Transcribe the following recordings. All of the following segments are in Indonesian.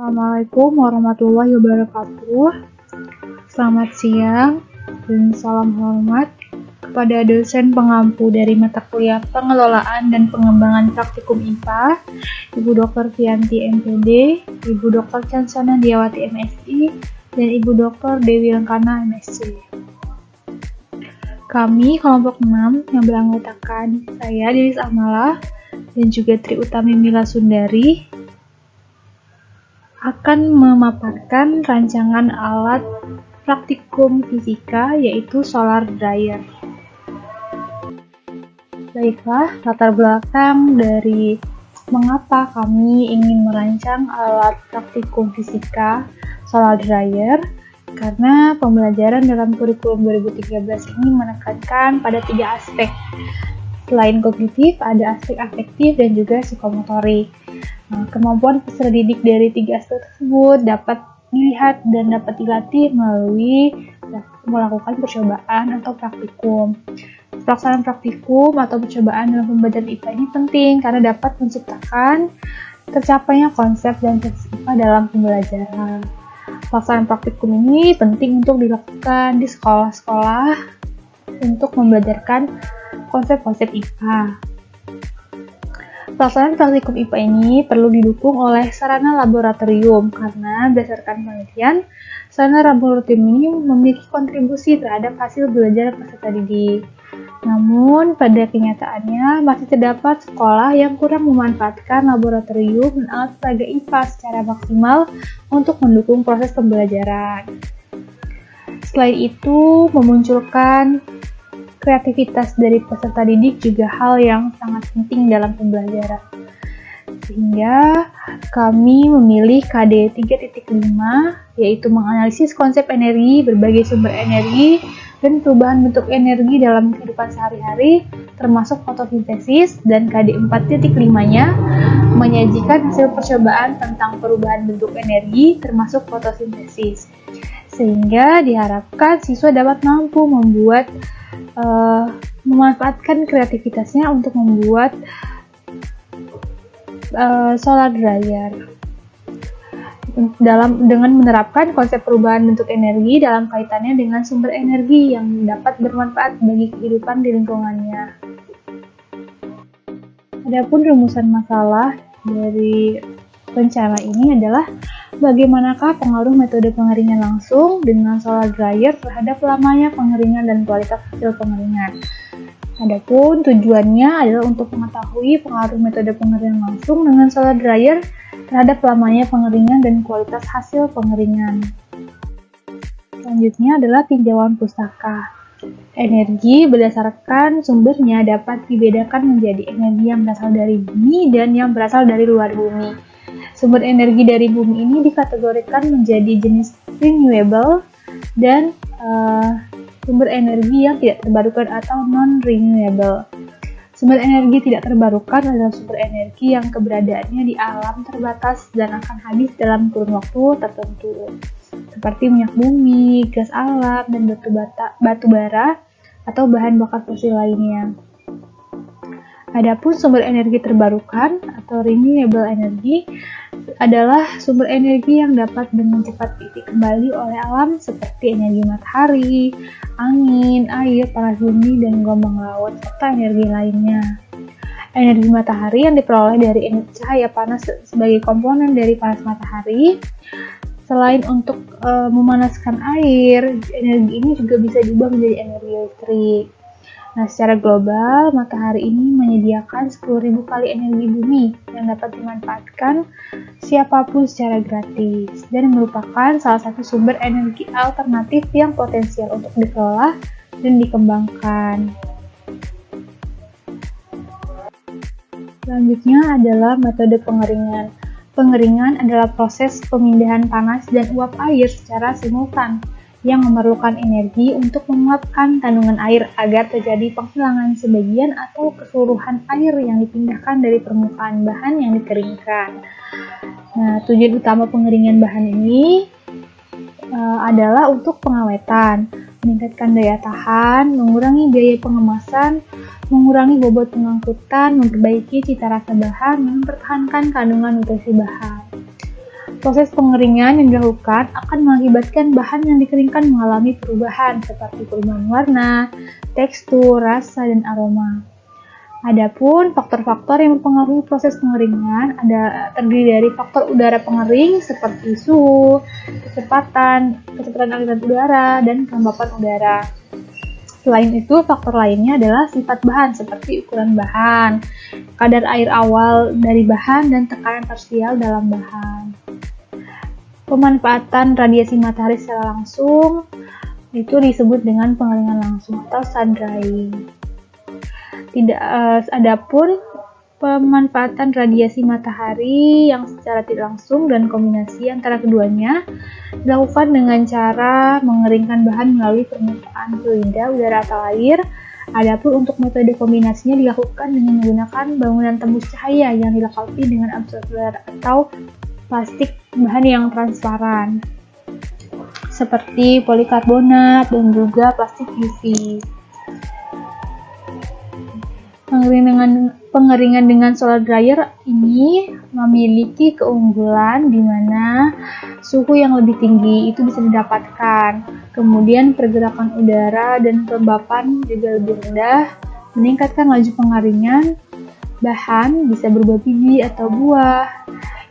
Assalamualaikum warahmatullahi wabarakatuh. Selamat siang dan salam hormat kepada dosen pengampu dari mata kuliah Pengelolaan dan Pengembangan Praktikum IPA, Ibu Dr. Fianti MPD, Ibu Dr. Chansana Diawati MSI, dan Ibu Dr. Dewi Lengkana MSc. Kami kelompok 6 yang beranggotakan saya Delis Amala dan juga Tri Utami Mila Sundari akan memaparkan rancangan alat praktikum fisika yaitu solar dryer. Baiklah, latar belakang dari mengapa kami ingin merancang alat praktikum fisika solar dryer, karena pembelajaran dalam kurikulum 2013 ini menekankan pada 3 aspek. Selain kognitif, ada aspek afektif dan juga psikomotorik. Kemampuan peserta didik dari 3 aspek tersebut dapat dilihat dan dapat dilatih melalui melakukan percobaan atau praktikum. Pelaksanaan praktikum atau percobaan dalam pembelajaran IPA ini penting karena dapat menciptakan tercapainya konsep dan prinsip IPA dalam pembelajaran. Pelaksanaan praktikum ini penting untuk dilakukan di sekolah-sekolah untuk membelajarkan konsep-konsep IPA. Pelaksanaan praktikum IPA ini perlu didukung oleh sarana laboratorium karena berdasarkan penelitian, sarana laboratorium ini memiliki kontribusi terhadap hasil belajar peserta didik. Namun, pada kenyataannya masih terdapat sekolah yang kurang memanfaatkan laboratorium dan alat peraga IPA secara maksimal untuk mendukung proses pembelajaran. Selain itu, memunculkan kreativitas dari peserta didik juga hal yang sangat penting dalam pembelajaran. Sehingga kami memilih KD 3.5 yaitu menganalisis konsep energi, berbagai sumber energi, dan perubahan bentuk energi dalam kehidupan sehari-hari termasuk fotosintesis, dan KD 4.5-nya menyajikan hasil percobaan tentang perubahan bentuk energi termasuk fotosintesis. Sehingga diharapkan siswa dapat mampu memanfaatkan kreativitasnya untuk membuat solar dryer dengan menerapkan konsep perubahan bentuk energi dalam kaitannya dengan sumber energi yang dapat bermanfaat bagi kehidupan di lingkungannya. Adapun rumusan masalah dari rencana ini adalah bagaimanakah pengaruh metode pengeringan langsung dengan solar dryer terhadap lamanya pengeringan dan kualitas hasil pengeringan. Adapun tujuannya adalah untuk mengetahui pengaruh metode pengeringan langsung dengan solar dryer terhadap lamanya pengeringan dan kualitas hasil pengeringan. Selanjutnya adalah tinjauan pustaka. Energi berdasarkan sumbernya dapat dibedakan menjadi energi yang berasal dari bumi dan yang berasal dari luar bumi. Sumber energi dari bumi ini dikategorikan menjadi jenis renewable dan sumber energi yang tidak terbarukan atau non-renewable. Sumber energi tidak terbarukan adalah sumber energi yang keberadaannya di alam terbatas dan akan habis dalam kurun waktu tertentu, seperti minyak bumi, gas alam, dan batu bara atau bahan bakar fosil lainnya. Adapun sumber energi terbarukan atau renewable energy adalah sumber energi yang dapat dengan cepat diisi kembali oleh alam seperti energi matahari, angin, air, panas bumi, dan gelombang laut, serta energi lainnya. Energi matahari yang diperoleh dari cahaya panas sebagai komponen dari panas matahari. Selain untuk memanaskan air, energi ini juga bisa diubah menjadi energi listrik. Nah, secara global, matahari ini menyediakan 10.000 kali energi bumi yang dapat dimanfaatkan siapapun secara gratis dan merupakan salah satu sumber energi alternatif yang potensial untuk dikelola dan dikembangkan. Selanjutnya adalah metode pengeringan. Pengeringan adalah proses pemindahan panas dan uap air secara simultan yang memerlukan energi untuk menguapkan kandungan air agar terjadi penghilangan sebagian atau keseluruhan air yang dipindahkan dari permukaan bahan yang dikeringkan. Nah, tujuan utama pengeringan bahan ini adalah untuk pengawetan, meningkatkan daya tahan, mengurangi biaya pengemasan, mengurangi bobot pengangkutan, memperbaiki cita rasa bahan, dan mempertahankan kandungan nutrisi bahan. Proses pengeringan yang dilakukan akan mengakibatkan bahan yang dikeringkan mengalami perubahan seperti perubahan warna, tekstur, rasa, dan aroma. Adapun faktor-faktor yang mempengaruhi proses pengeringan terdiri dari faktor udara pengering seperti suhu, kecepatan aliran udara, dan kelembapan udara. Selain itu, faktor lainnya adalah sifat bahan seperti ukuran bahan, kadar air awal dari bahan, dan tekanan parsial dalam bahan. Pemanfaatan radiasi matahari secara langsung itu disebut dengan pengeringan langsung atau sun drying. Adapun pemanfaatan radiasi matahari yang secara tidak langsung dan kombinasi antara keduanya dilakukan dengan cara mengeringkan bahan melalui permukaan fluida, udara atau air. Adapun untuk metode kombinasinya dilakukan dengan menggunakan bangunan tembus cahaya yang dilengkapi dengan absorber atau plastik bahan yang transparan seperti polikarbonat dan juga plastik UV. Pengeringan dengan solar dryer ini memiliki keunggulan di mana suhu yang lebih tinggi itu bisa didapatkan. Kemudian pergerakan udara dan kelembapan juga lebih rendah, meningkatkan laju pengeringan. Bahan bisa berupa biji atau buah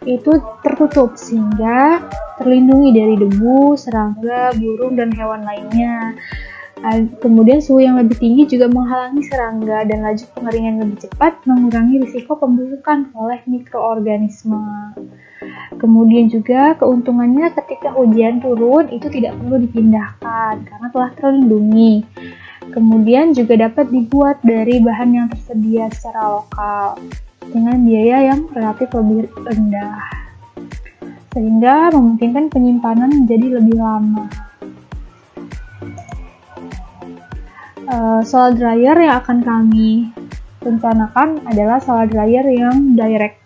itu tertutup sehingga terlindungi dari debu, serangga, burung, dan hewan lainnya. Kemudian suhu yang lebih tinggi juga menghalangi serangga dan laju pengeringan lebih cepat mengurangi risiko pembusukan oleh mikroorganisme. Kemudian juga keuntungannya ketika hujan turun itu tidak perlu dipindahkan karena telah terlindungi. Kemudian juga dapat dibuat dari bahan yang tersedia secara lokal dengan biaya yang relatif lebih rendah, sehingga memungkinkan penyimpanan menjadi lebih lama. Solar dryer yang akan kami rencanakan adalah solar dryer yang direct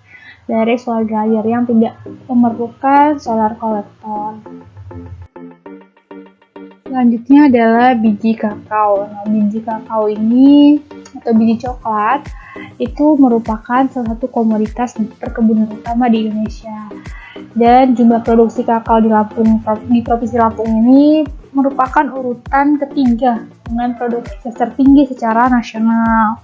solar dryer yang tidak memerlukan solar collector. Selanjutnya adalah biji kakao. Nah, biji kakao ini atau biji coklat itu merupakan salah satu komoditas perkebunan utama di Indonesia. Dan jumlah produksi kakao di Provinsi Lampung ini merupakan urutan ketiga dengan produksi tertinggi secara nasional.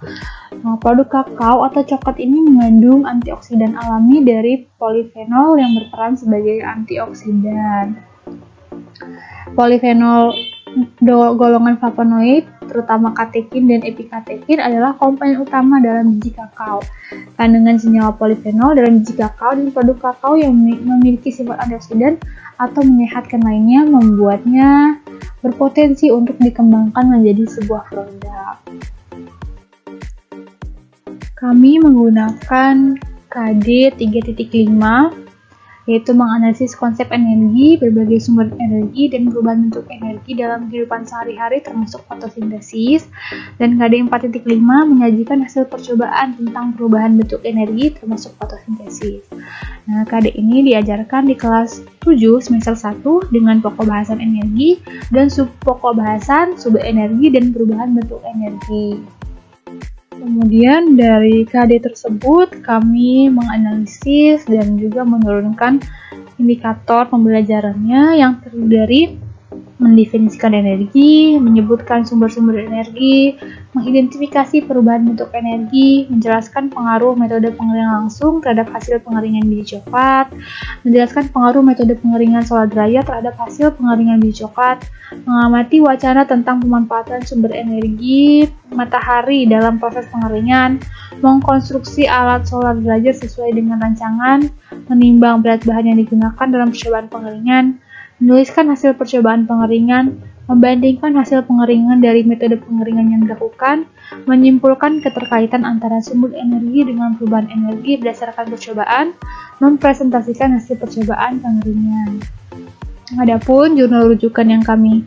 Nah, produk kakao atau coklat ini mengandung antioksidan alami dari polifenol yang berperan sebagai antioksidan. Polifenol golongan flavonoid, terutama katekin dan epikatekin adalah komponen utama dalam biji kakao. Kandungan senyawa polifenol dalam biji kakao dan produk kakao yang memiliki sifat antioksidan atau menyehatkan lainnya membuatnya berpotensi untuk dikembangkan menjadi sebuah produk. Kami menggunakan KD 3.5 yaitu menganalisis konsep energi, berbagai sumber energi, dan perubahan bentuk energi dalam kehidupan sehari-hari termasuk fotosintesis. Dan KD 4.5 menyajikan hasil percobaan tentang perubahan bentuk energi termasuk fotosintesis. Nah, KD ini diajarkan di kelas 7 semester 1 dengan pokok bahasan energi dan subpokok bahasan sumber energi dan perubahan bentuk energi. Kemudian dari KD tersebut kami menganalisis dan juga menurunkan indikator pembelajarannya yang terdiri dari mendefinisikan energi, menyebutkan sumber-sumber energi, mengidentifikasi perubahan bentuk energi, menjelaskan pengaruh metode pengeringan langsung terhadap hasil pengeringan biji coklat, menjelaskan pengaruh metode pengeringan solar dryer terhadap hasil pengeringan biji coklat, mengamati wacana tentang pemanfaatan sumber energi matahari dalam proses pengeringan, mengkonstruksi alat solar dryer sesuai dengan rancangan, menimbang berat bahan yang digunakan dalam percobaan pengeringan, menuliskan hasil percobaan pengeringan, membandingkan hasil pengeringan dari metode pengeringan yang dilakukan, menyimpulkan keterkaitan antara sumber energi dengan perubahan energi berdasarkan percobaan, mempresentasikan hasil percobaan pengeringan. Adapun jurnal rujukan yang kami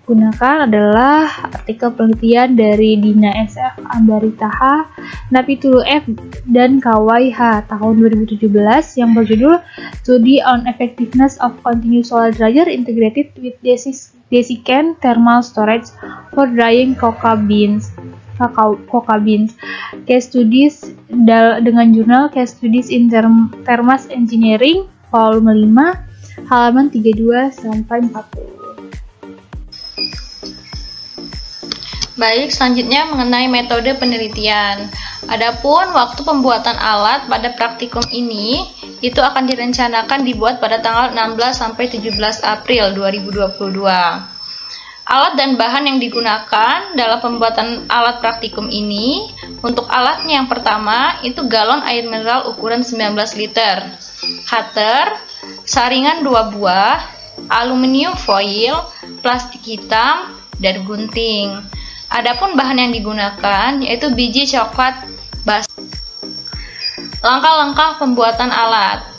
gunakan adalah artikel penelitian dari Dina SF Ambaritaha, Napitulu F, dan Kawai H tahun 2017 yang berjudul Study on Effectiveness of Continuous Solar Dryer Integrated with Desiccant Thermal Storage for Drying Cocoa Beans. Case studies dengan jurnal Case Studies in Thermal Engineering volume 5, halaman 32 sampai 40. Baik, selanjutnya mengenai metode penelitian. Adapun waktu pembuatan alat pada praktikum ini itu akan direncanakan dibuat pada tanggal 16 sampai 17 April 2022. Alat dan bahan yang digunakan dalam pembuatan alat praktikum ini, untuk alatnya yang pertama itu galon air mineral ukuran 19 liter, cutter, saringan 2 buah, aluminium foil, plastik hitam, dan gunting. Adapun bahan yang digunakan yaitu biji coklat basah. Langkah-langkah pembuatan alat.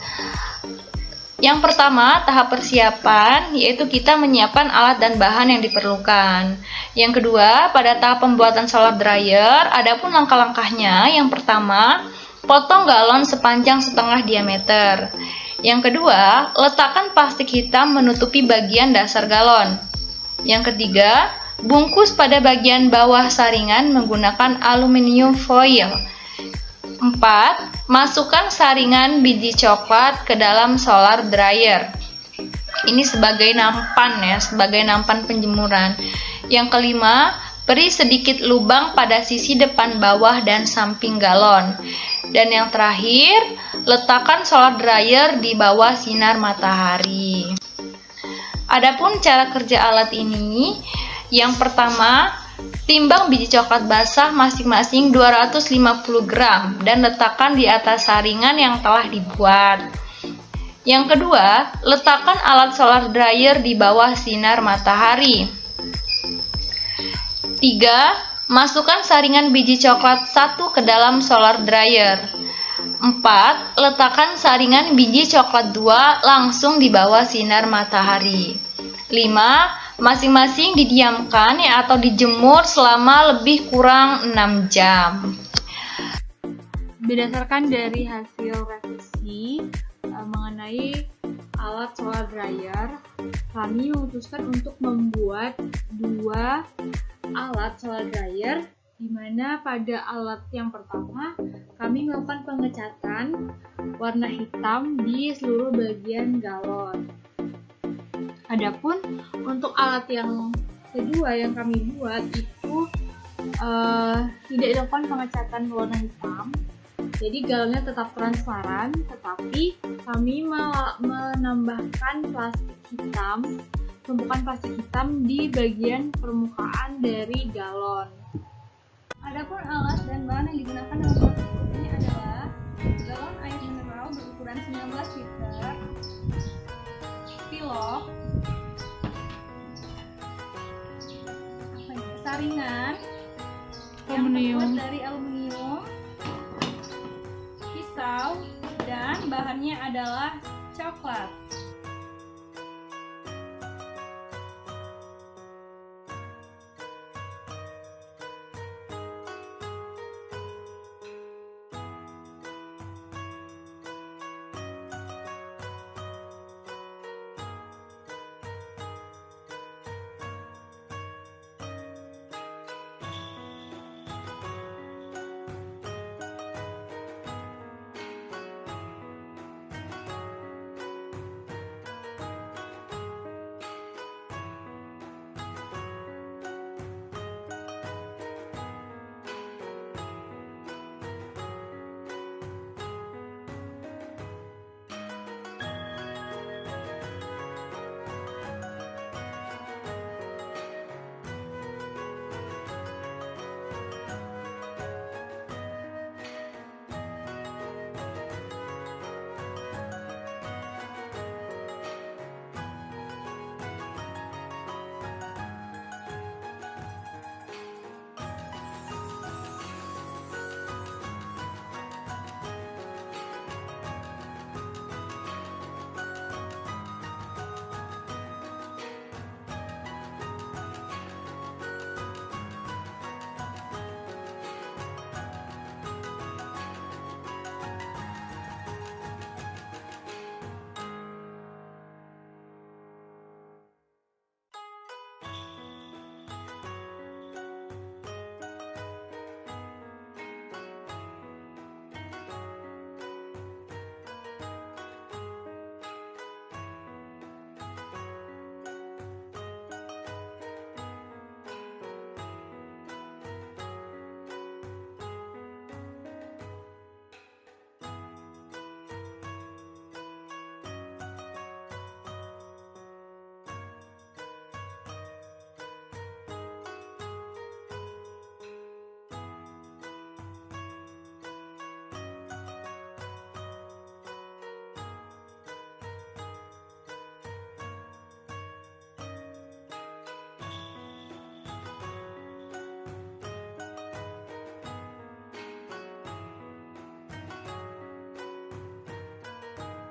Yang pertama, tahap persiapan, yaitu kita menyiapkan alat dan bahan yang diperlukan. Yang kedua, pada tahap pembuatan solar dryer, adapun langkah-langkahnya. Yang pertama, potong galon sepanjang setengah diameter. Yang kedua, letakkan plastik hitam menutupi bagian dasar galon. Yang ketiga, bungkus pada bagian bawah saringan menggunakan aluminium foil. 4. Masukkan saringan biji coklat ke dalam solar dryer. Ini sebagai nampan sebagai nampan penjemuran. Yang kelima, beri sedikit lubang pada sisi depan bawah dan samping galon. Dan yang terakhir, letakkan solar dryer di bawah sinar matahari. Adapun cara kerja alat ini, yang pertama, timbang biji coklat basah masing-masing 250 gram dan letakkan di atas saringan yang telah dibuat. Yang kedua, letakkan alat solar dryer di bawah sinar matahari. 3. Masukkan saringan biji coklat 1 ke dalam solar dryer. 4. Letakkan saringan biji coklat 2 langsung di bawah sinar matahari. 5. Masing-masing didiamkan atau dijemur selama lebih kurang 6 jam. Berdasarkan dari hasil revisi mengenai alat solar dryer, kami memutuskan untuk membuat 2 alat solar dryer, di mana pada alat yang pertama kami melakukan pengecatan warna hitam di seluruh bagian galon. Adapun untuk alat yang kedua yang kami buat itu tidak dilakukan pengecatan warna hitam, jadi galonnya tetap transparan, tetapi kami menambahkan plastik hitam, tumpukan plastik hitam di bagian permukaan dari galon. Adapun alat dan bahan yang digunakan dalam proses ini adalah galon air mineral berukuran 19 liter, pilok, saringan yang terbuat dari aluminium, pisau, dan bahannya adalah coklat.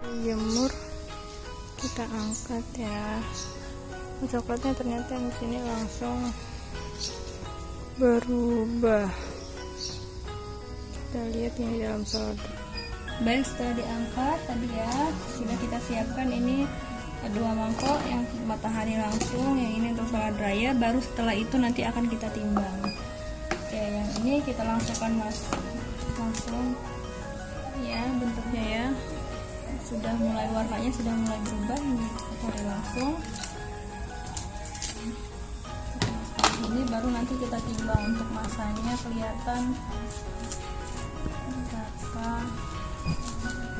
Jemur, kita angkat ya. Coklatnya ternyata di sini langsung berubah. Kita lihat ini dalam salad. Baik, setelah diangkat tadi ya, sudah kita siapkan ini 2 mangkok yang matahari langsung, yang ini untuk salad dryer. Baru setelah itu nanti akan kita timbang. Oke, yang ini kita langsung ya, bentuknya ya sudah mulai, warnanya sudah mulai berubah. Ini matahari langsung. Ini baru nanti kita timbang untuk masanya, kelihatan berapa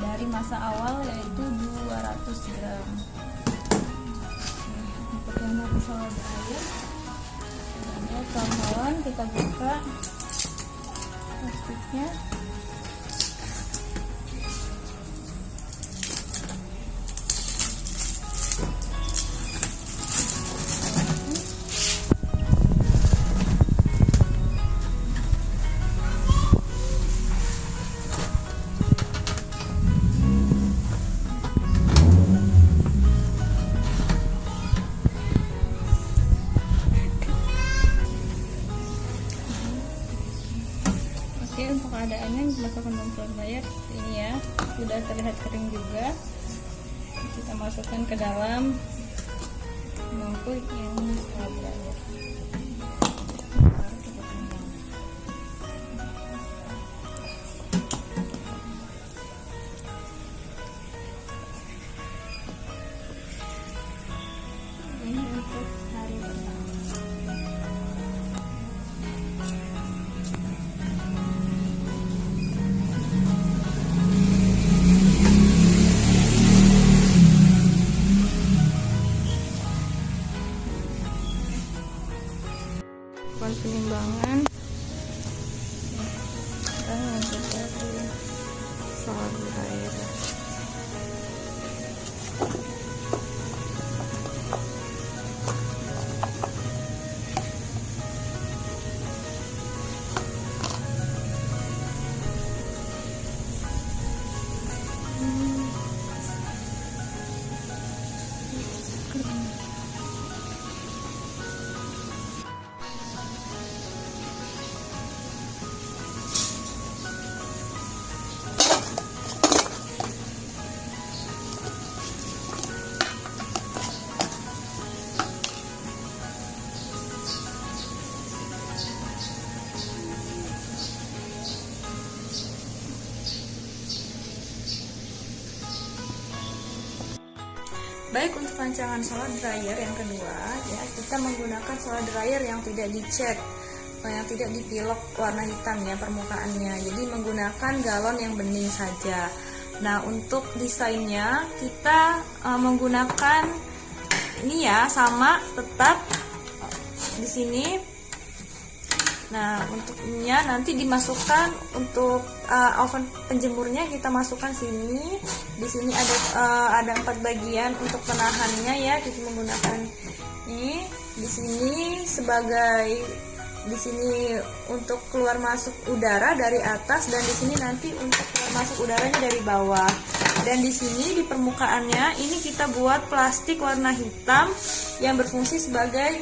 dari masa awal, yaitu 200 gram. Untuk yang satu salad dryer, ya kawan-kawan, kita buka plastiknya. Oke, untuk keadaannya dimasukkan dalam salad dryer ini ya, sudah terlihat kering juga. Kita masukkan ke dalam mangkuk yang salad dryer. Baru kita timbang. Ini untuk hari pertama. Penimbangan dan lanjut dari salad dryer. Baik, untuk rancangan salad dryer yang kedua ya, kita menggunakan salad dryer yang tidak dicat, yang tidak dipilok warna hitam ya permukaannya. Jadi menggunakan galon yang bening saja. Nah, untuk desainnya kita menggunakan ini ya, sama tetap di sini. Nah, untuk ininya nanti dimasukkan untuk oven penjemurnya, kita masukkan sini. Di sini ada 4 bagian untuk penahannya ya. Kita menggunakan ini di sini sebagai untuk keluar masuk udara dari atas, dan di sini nanti untuk keluar masuk udaranya dari bawah. Dan di sini di permukaannya ini kita buat plastik warna hitam yang berfungsi sebagai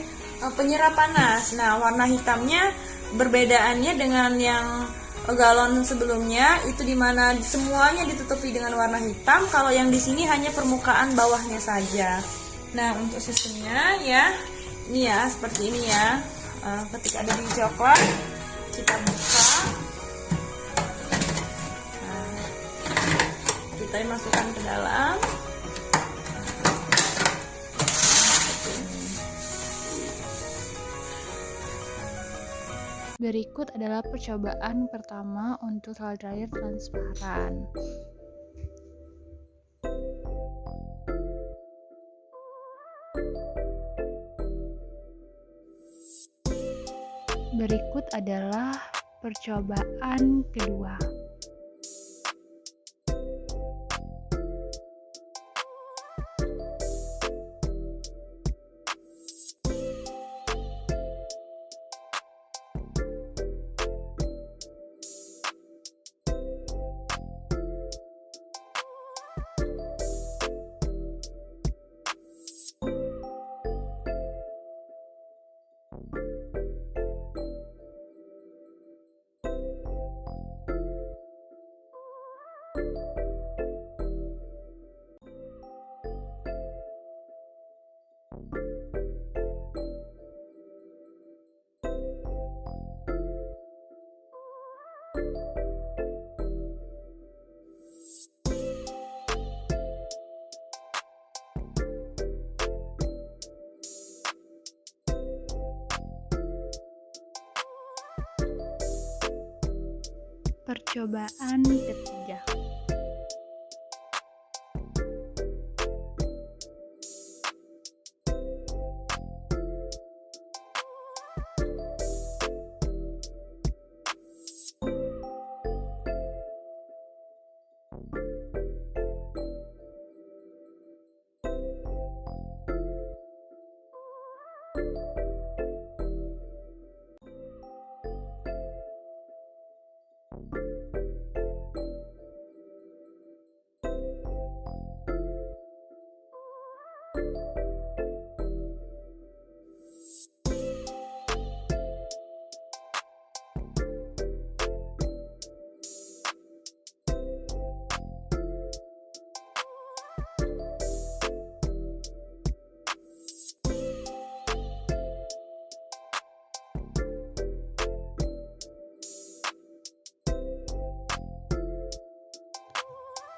penyerap panas. Nah, warna hitamnya berbedaannya dengan yang galon sebelumnya, itu dimana semuanya ditutupi dengan warna hitam. Kalau yang di sini hanya permukaan bawahnya saja. Nah, untuk sistemnya ya, ini ya seperti ini ya. Ketika ada di coklat, kita buka. Nah, kita masukkan ke dalam. Berikut adalah percobaan pertama untuk salad dryer transparan. Berikut adalah percobaan kedua. Percobaan ketiga.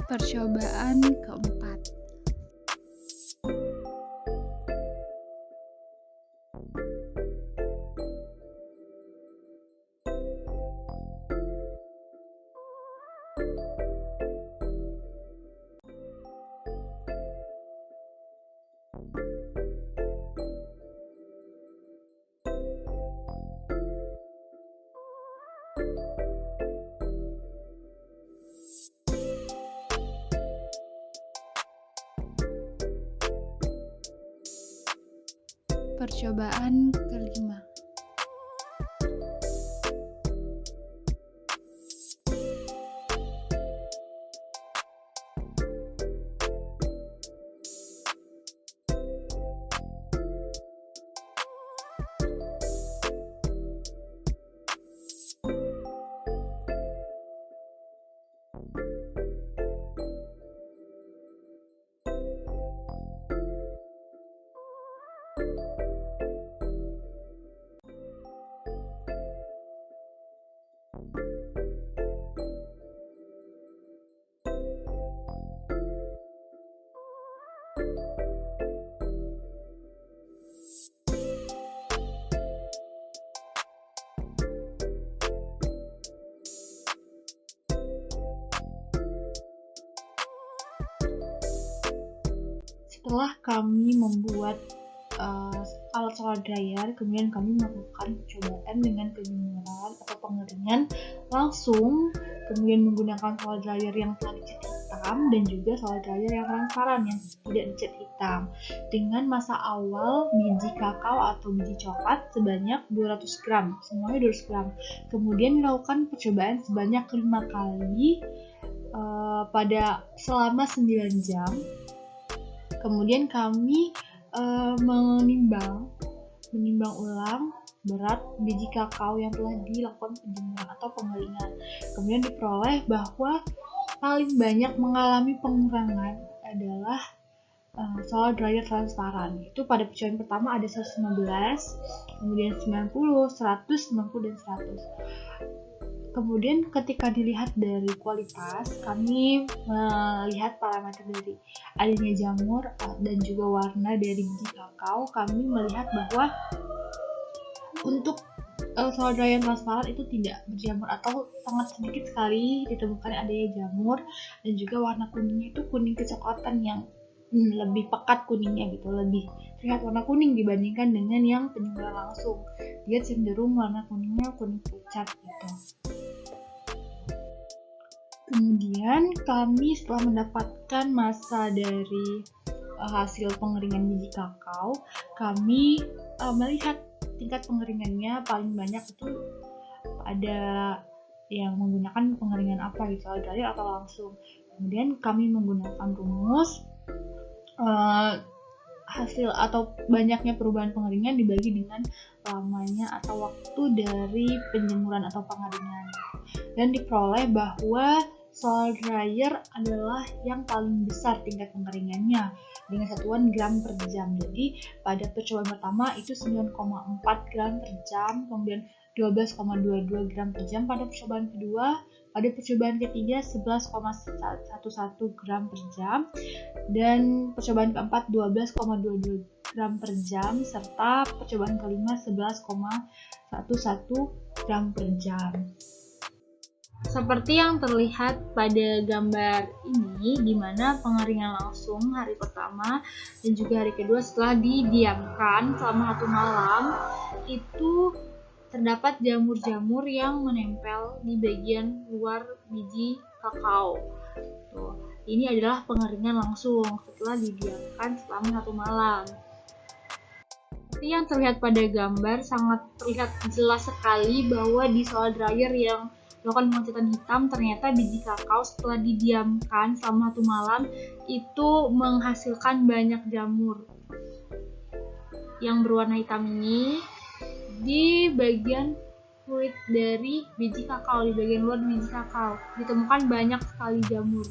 Percobaan keempat. Percobaan kelima. Setelah kami membuat alat solar dryer, kemudian kami melakukan percobaan dengan penjemuran atau pengeringan langsung, kemudian menggunakan solar dryer yang telah dicat hitam dan juga solar dryer yang transparan yang tidak dicat hitam dengan massa awal biji kakao atau biji coklat sebanyak 200 gram, semuanya 200 gram. Kemudian dilakukan percobaan sebanyak 5 kali pada selama 9 jam. Kemudian kami menimbang ulang berat biji kakao yang telah dilakukan penjemuran atau pengeringan. Kemudian diperoleh bahwa paling banyak mengalami pengurangan adalah solar dryer transparan. Itu pada percobaan pertama ada 115, kemudian 90, 100, 90, dan 100. Kemudian ketika dilihat dari kualitas, kami melihat parameter dari adanya jamur dan juga warna dari biji kakao. Kami melihat bahwa untuk solar dryer transparan itu tidak berjamur atau sangat sedikit sekali ditemukan adanya jamur, dan juga warna kuningnya itu kuning kecoklatan yang lebih pekat kuningnya gitu, lebih terlihat warna kuning dibandingkan dengan yang penjemuran langsung. Dia cenderung warna kuningnya kuning pucat gitu. Kemudian kami setelah mendapatkan massa dari hasil pengeringan biji kakao, kami melihat tingkat pengeringannya paling banyak itu ada yang menggunakan pengeringan apa gitu, solar dryer atau langsung. Kemudian kami menggunakan rumus hasil atau banyaknya perubahan pengeringan dibagi dengan lamanya atau waktu dari penjemuran atau pengeringan, dan diperoleh bahwa solar dryer adalah yang paling besar tingkat pengeringannya dengan satuan gram per jam. Jadi pada percobaan pertama itu 9,4 gram per jam, kemudian 12,22 gram per jam pada percobaan kedua, pada percobaan ketiga 11,11 gram per jam, dan percobaan keempat 12,22 gram per jam, serta percobaan kelima 11,11 gram per jam. Seperti yang terlihat pada gambar ini, di mana pengeringan langsung hari pertama dan juga hari kedua setelah didiamkan selama 1 malam, itu terdapat jamur-jamur yang menempel di bagian luar biji kakao. Tuh, ini adalah pengeringan langsung setelah didiamkan selama 1 malam. Seperti yang terlihat pada gambar, sangat terlihat jelas sekali bahwa di solar dryer yang melakukan pengecatan hitam, ternyata biji kakao setelah didiamkan selama 1 malam itu menghasilkan banyak jamur yang berwarna hitam ini di bagian kulit dari biji kakao, di bagian luar biji kakao ditemukan banyak sekali jamur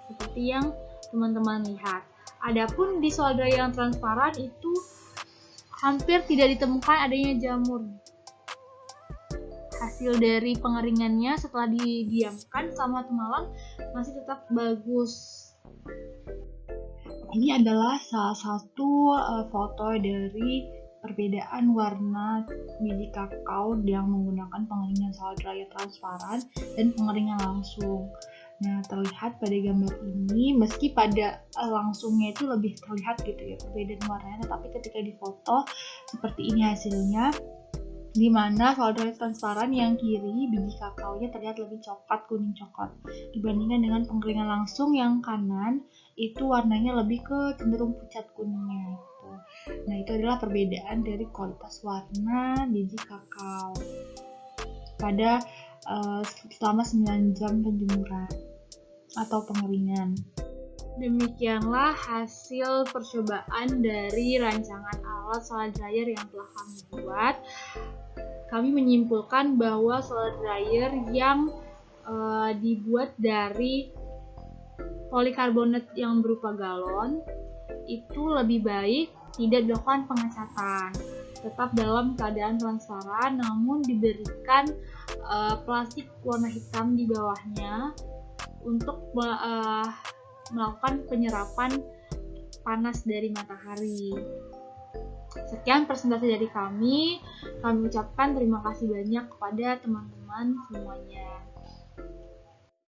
seperti yang teman-teman lihat. Adapun di solar dryer yang transparan itu hampir tidak ditemukan adanya jamur. Hasil dari pengeringannya setelah didiamkan selama 1 malam masih tetap bagus. Ini adalah salah satu foto dari perbedaan warna biji kakao yang menggunakan pengeringan solar dryer transparan dan pengeringan langsung. Nah, terlihat pada gambar ini, meski pada langsungnya itu lebih terlihat gitu ya perbedaan warnanya, tetapi ketika difoto seperti ini hasilnya, di mana solar dryer transparan yang kiri biji kakaonya terlihat lebih coklat, kuning coklat, dibandingkan dengan pengeringan langsung yang kanan itu warnanya lebih ke cenderung pucat kuningnya gitu. Nah, itu adalah perbedaan dari kualitas warna biji kakao pada selama 9 jam penjemuran atau pengeringan. Demikianlah hasil percobaan dari rancangan alat solar dryer yang telah kami buat. Kami menyimpulkan bahwa solar dryer yang dibuat dari polikarbonat yang berupa galon itu lebih baik tidak dilakukan pengecatan, tetap dalam keadaan transparan, namun diberikan plastik warna hitam di bawahnya untuk melakukan penyerapan panas dari matahari. Sekian presentasi dari kami ucapkan terima kasih banyak kepada teman-teman semuanya.